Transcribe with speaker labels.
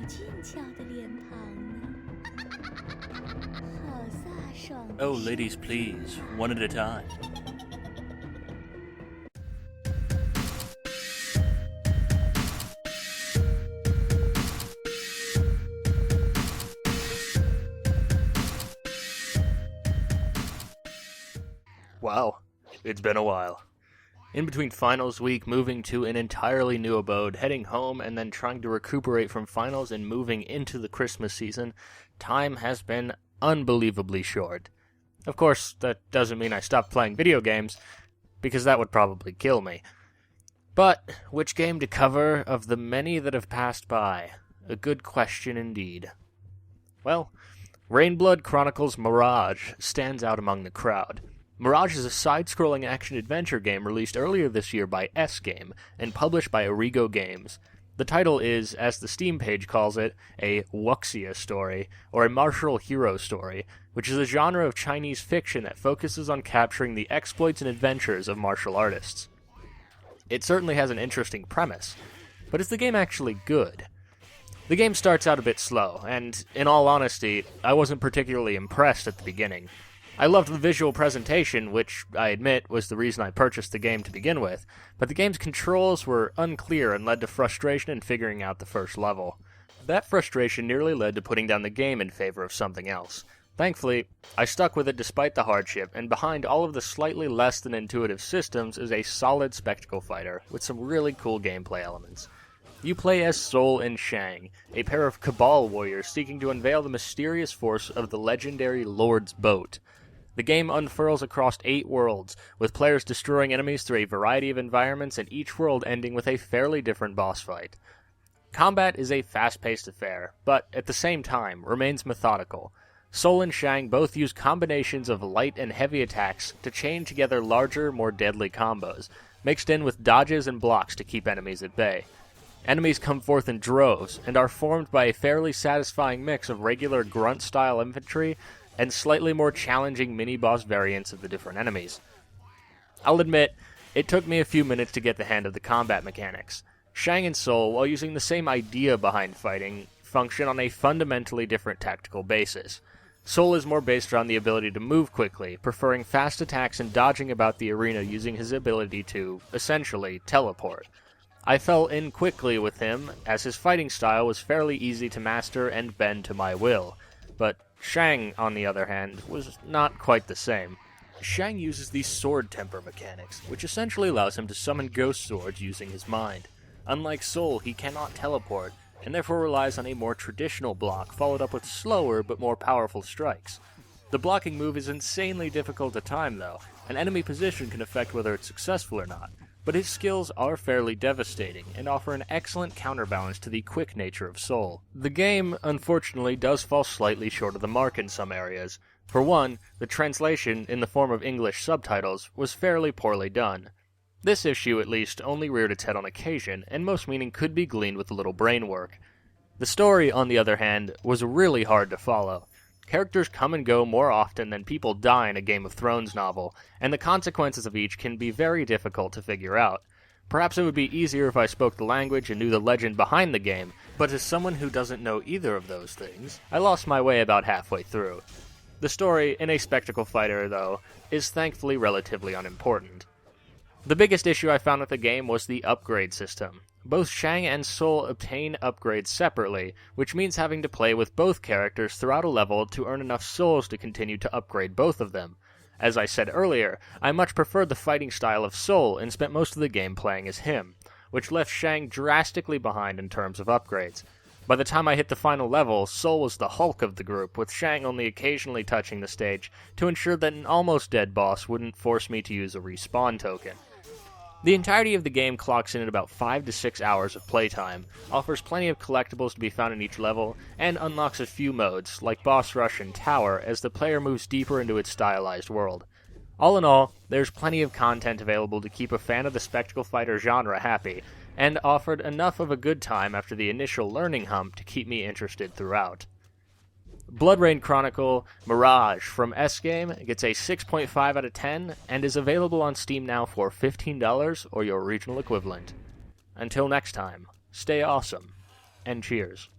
Speaker 1: 俊俏的脸庞呢，好飒爽的
Speaker 2: Oh, ladies, please, one at a time. Wow, it's been a while. In between finals week, moving to an entirely new abode, heading home, and then trying to recuperate from finals and moving into the Christmas season, time has been unbelievably short. Of course, that doesn't mean I stopped playing video games, because that would probably kill me. But which game to cover of the many that have passed by? A good question indeed. Well, Rainblood Chronicles Mirage stands out among the crowd. Mirage is a side-scrolling action-adventure game released earlier this year by S-Game and published by Origo Games. The title is, as the Steam page calls it, a wuxia story, or a martial hero story, which is a genre of Chinese fiction that focuses on capturing the exploits and adventures of martial artists. It certainly has an interesting premise, but is the game actually good? The game starts out a bit slow, and, in all honesty, I wasn't particularly impressed at the beginning. I loved the visual presentation, which, I admit, was the reason I purchased the game to begin with, but the game's controls were unclear and led to frustration in figuring out the first level. That frustration nearly led to putting down the game in favor of something else. Thankfully, I stuck with it despite the hardship, and behind all of the slightly less than intuitive systems is a solid spectacle fighter, with some really cool gameplay elements. You play as Sol and Shang, a pair of Cabal warriors seeking to unveil the mysterious force of the legendary Lord's Boat. The game unfurls across 8 worlds, with players destroying enemies through a variety of environments and each world ending with a fairly different boss fight. Combat is a fast-paced affair, but at the same time remains methodical. Sol and Shang both use combinations of light and heavy attacks to chain together larger, more deadly combos, mixed in with dodges and blocks to keep enemies at bay. Enemies come forth in droves, and are formed by a fairly satisfying mix of regular grunt-style infantry and slightly more challenging mini-boss variants of the different enemies. I'll admit, it took me a few minutes to get the hang of the combat mechanics. Shang and Sol, while using the same idea behind fighting, function on a fundamentally different tactical basis. Sol is more based around the ability to move quickly, preferring fast attacks and dodging about the arena using his ability to, essentially, teleport. I fell in quickly with him, as his fighting style was fairly easy to master and bend to my will, but Shang, on the other hand, was not quite the same. Shang uses the sword temper mechanics, which essentially allows him to summon ghost swords using his mind. Unlike Sol, he cannot teleport, and therefore relies on a more traditional block followed up with slower but more powerful strikes. The blocking move is insanely difficult to time though, and enemy position can affect whether it's successful or not, but his skills are fairly devastating and offer an excellent counterbalance to the quick nature of Sol. The game, unfortunately, does fall slightly short of the mark in some areas. For one, the translation, in the form of English subtitles, was fairly poorly done. This issue, at least, only reared its head on occasion, and most meaning could be gleaned with a little brain work. The story, on the other hand, was really hard to follow. Characters come and go more often than people die in a Game of Thrones novel, and the consequences of each can be very difficult to figure out. Perhaps it would be easier if I spoke the language and knew the legend behind the game, but as someone who doesn't know either of those things, I lost my way about halfway through. The story, in a spectacle fighter, though, is thankfully relatively unimportant. The biggest issue I found with the game was the upgrade system. Both Shang and Sol obtain upgrades separately, which means having to play with both characters throughout a level to earn enough souls to continue to upgrade both of them. As I said earlier, I much preferred the fighting style of Sol and spent most of the game playing as him, which left Shang drastically behind in terms of upgrades. By the time I hit the final level, Sol was the Hulk of the group, with Shang only occasionally touching the stage to ensure that an almost dead boss wouldn't force me to use a respawn token. The entirety of the game clocks in at about 5 to 6 hours of playtime, offers plenty of collectibles to be found in each level, and unlocks a few modes, like Boss Rush and Tower, as the player moves deeper into its stylized world. All in all, there's plenty of content available to keep a fan of the spectacle fighter genre happy, and offered enough of a good time after the initial learning hump to keep me interested throughout. BloodRayne Chronicle Mirage from S-Game gets a 6.5 out of 10 and is available on Steam now for $15 or your regional equivalent. Until next time, stay awesome, and cheers.